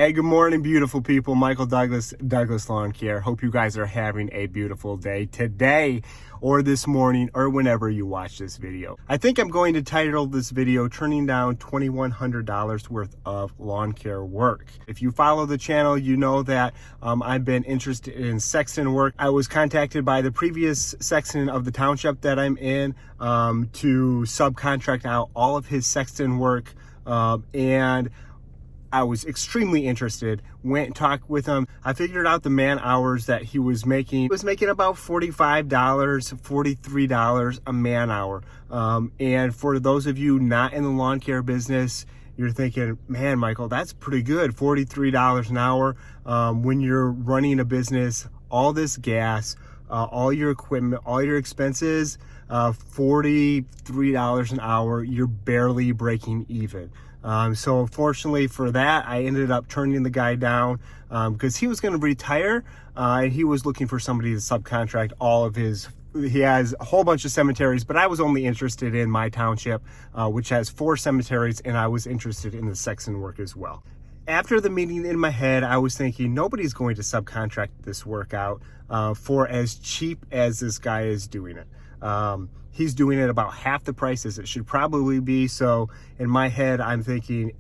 Hey, good morning, beautiful people. Michael Douglas Lawn Care. Hope you guys are having a beautiful day today or this morning or whenever you watch this video. I think I'm going to title this video, Turning Down $2,100 Worth of Lawn Care Work. If you follow the channel, you know that I've been interested in sexton work. I was contacted by the previous sexton of the township that I'm in to subcontract out all of his sexton work, and I was extremely interested, went and talked with him. I figured out the man hours that he was making. He was making about $45, $43 a man hour. And for those of you not in the lawn care business, you're thinking, man, Michael, that's pretty good, $43 an hour. When you're running a business, all this gas, all your equipment, all your expenses, $43 an hour, you're barely breaking even. So unfortunately for that, I ended up turning the guy down because he was going to retire and he was looking for somebody to subcontract all of his. He has a whole bunch of cemeteries, but I was only interested in my township, which has 4 cemeteries, and I was interested in the sexton work as well. After the meeting in my head, I was thinking nobody's going to subcontract this work out for as cheap as this guy is doing it. He's doing it about half the price as it should probably be. So in my head, I'm thinking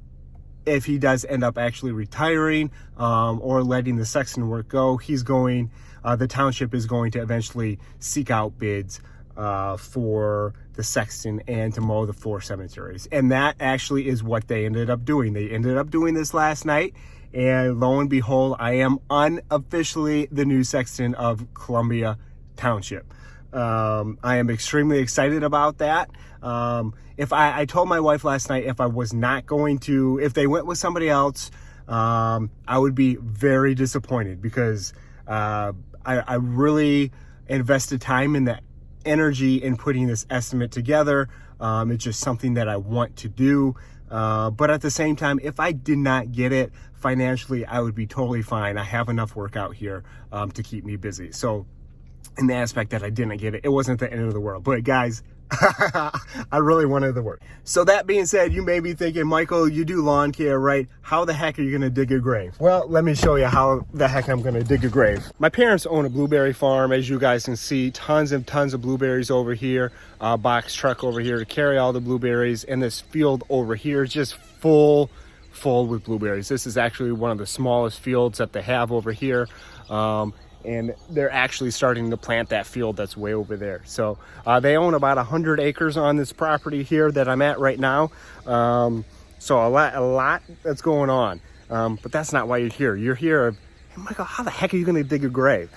if he does end up actually retiring or letting the sexton work go, the township is going to eventually seek out bids for the sexton and to mow the 4 cemeteries. And that actually is what they ended up doing. They ended up doing this last night. And lo and behold, I am unofficially the new sexton of Columbia Township. I am extremely excited about that. I told my wife last night if they went with somebody else, I would be very disappointed because I really invested time in that energy in putting this estimate together. It's just something that I want to do. But at the same time, if I did not get it financially, I would be totally fine. I have enough work out here to keep me busy. So in the aspect that I didn't get it, it wasn't the end of the world. But guys, I really wanted the work. So that being said, you may be thinking, Michael, you do lawn care, right? How the heck are you gonna dig a grave? Well, let me show you how the heck I'm gonna dig a grave. My parents own a blueberry farm. As you guys can see, tons of blueberries over here, box truck over here to carry all the blueberries, and this field over here is just full with blueberries. This is actually one of the smallest fields that they have over here. And they're actually starting to plant that field that's way over there. So they own about 100 acres on this property here that I'm at right now. So a lot that's going on. But that's not why you're here. You're here, hey, Michael, how the heck are you gonna dig a grave?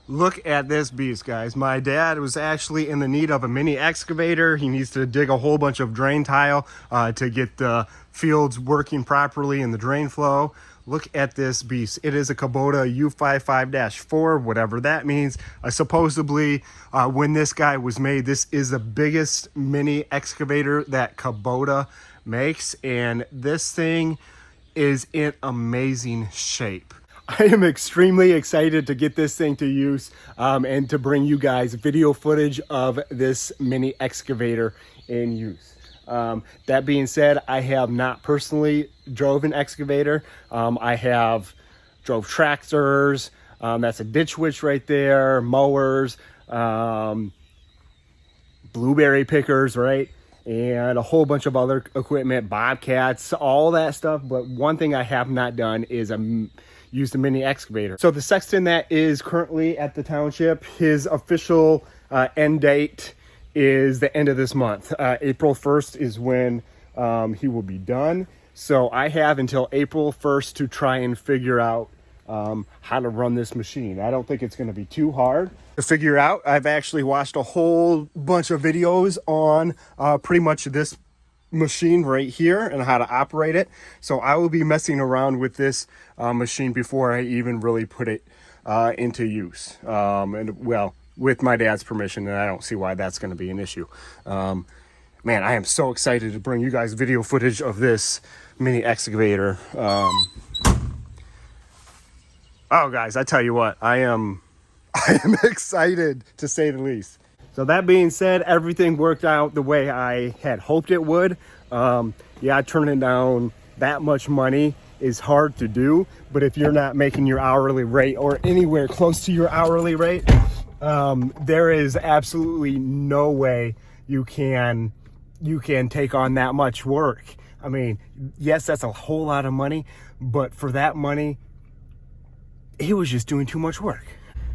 Look at this beast, guys. My dad was actually in the need of a mini excavator. He needs to dig a whole bunch of drain tile to get the fields working properly in the drain flow. Look at this beast. It is a Kubota U55-4, whatever that means. Supposedly, when this guy was made, this is the biggest mini excavator that Kubota makes, and this thing is in amazing shape. I am extremely excited to get this thing to use and to bring you guys video footage of this mini excavator in use. That being said, I have not personally drove an excavator. I have drove tractors. That's a ditch witch right there, mowers, blueberry pickers, right? And a whole bunch of other equipment, bobcats, all that stuff. But one thing I have not done is use the mini excavator. So the sexton that is currently at the township, his official end date is the end of this month. April 1st is when he will be done. So I have until April 1st to try and figure out how to run this machine. I don't think it's going to be too hard to figure out. I've actually watched a whole bunch of videos on pretty much this machine right here and how to operate it. So I will be messing around with this machine before I even really put it into use. With my dad's permission, and I don't see why that's going to be an issue. Man, I am so excited to bring you guys video footage of this mini excavator. Oh, guys, I tell you what, I am excited to say the least. So that being said, everything worked out the way I had hoped it would. Yeah, turning down that much money is hard to do, but if you're not making your hourly rate or anywhere close to your hourly rate, there is absolutely no way you can take on that much work. I mean, yes, that's a whole lot of money, but for that money, he was just doing too much work.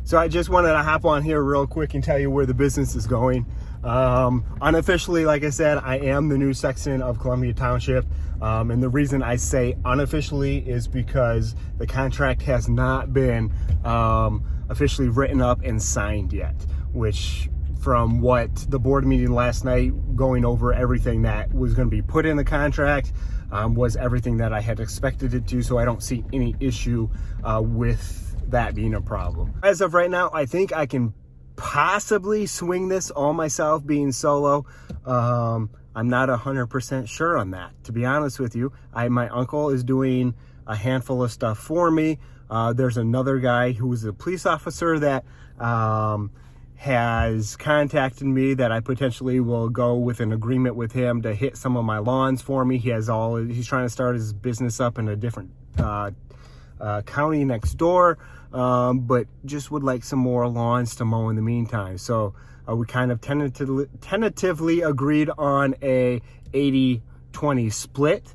So I just wanted to hop on here real quick and tell you where the business is going. Unofficially, like I said, I am the new sexton of Columbia Township. And the reason I say unofficially is because the contract has not been officially written up and signed yet, which from what the board meeting last night, going over everything that was going to be put in the contract, was everything that I had expected it to. So I don't see any issue with that being a problem. As of right now, I think I can possibly swing this all myself, being solo. I'm not 100% sure on that, to be honest with you. My uncle is doing a handful of stuff for me. There's another guy who is a police officer that has contacted me that I potentially will go with an agreement with him to hit some of my lawns for me. He's trying to start his business up in a different county next door, but just would like some more lawns to mow in the meantime. So we kind of tentatively agreed on a 80-20 split,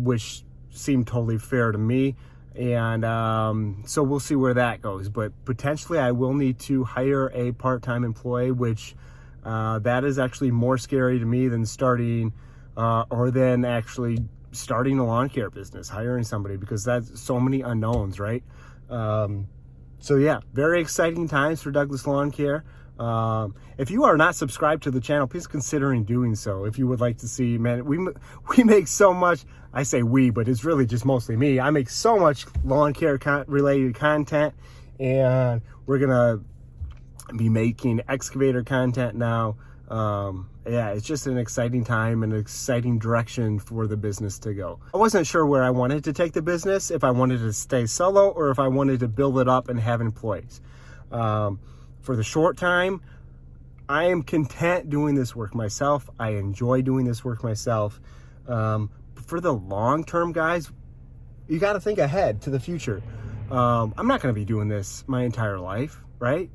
which seemed totally fair to me. And so we'll see where that goes. But potentially I will need to hire a part-time employee, which that is actually more scary to me than starting starting a lawn care business, hiring somebody, because that's so many unknowns, right? So yeah, very exciting times for Douglas Lawn Care. If you are not subscribed to the channel, please consider doing so. If you would like to see, man, we make so much. I say we, but it's really just mostly me. I make so much lawn care related content, and we're gonna be making excavator content now. Yeah, it's just an exciting time and an exciting direction for the business to go. I wasn't sure where I wanted to take the business, if I wanted to stay solo or if I wanted to build it up and have employees. For the short time, I am content doing this work myself. I enjoy doing this work myself. For the long term, guys, you got to think ahead to the future. I'm not going to be doing this my entire life, right?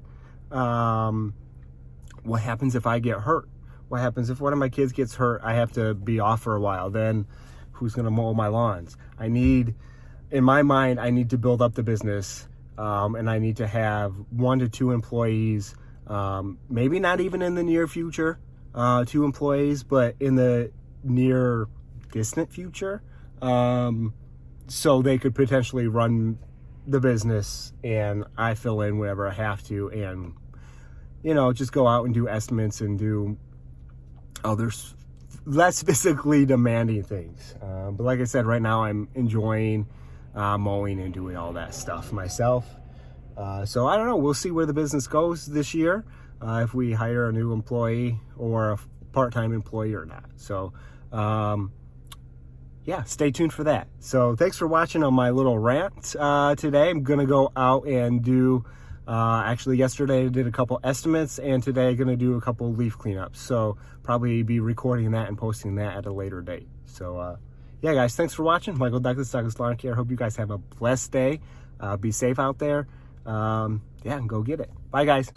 What happens if I get hurt? What happens if one of my kids gets hurt? I have to be off for a while. Then who's going to mow my lawns? In my mind, I need to build up the business, and I need to have 1 to 2 employees, maybe not even in the near future, 2 employees, but in the near distant future, so they could potentially run the business and I fill in whenever I have to, and just go out and do estimates and do other less physically demanding things. But like I said, right now I'm enjoying mowing and doing all that stuff myself. So I don't know, we'll see where the business goes this year, if we hire a new employee or a part-time employee or not. So yeah, stay tuned for that. So thanks for watching on my little rant today. I'm gonna go out and do actually yesterday I did a couple estimates, and today I'm gonna do a couple leaf cleanups. So probably be recording that and posting that at a later date. So yeah, guys, thanks for watching. Michael Douglas Lawn Care. Hope you guys have a blessed day. Be safe out there. Yeah, and go get it. Bye, guys.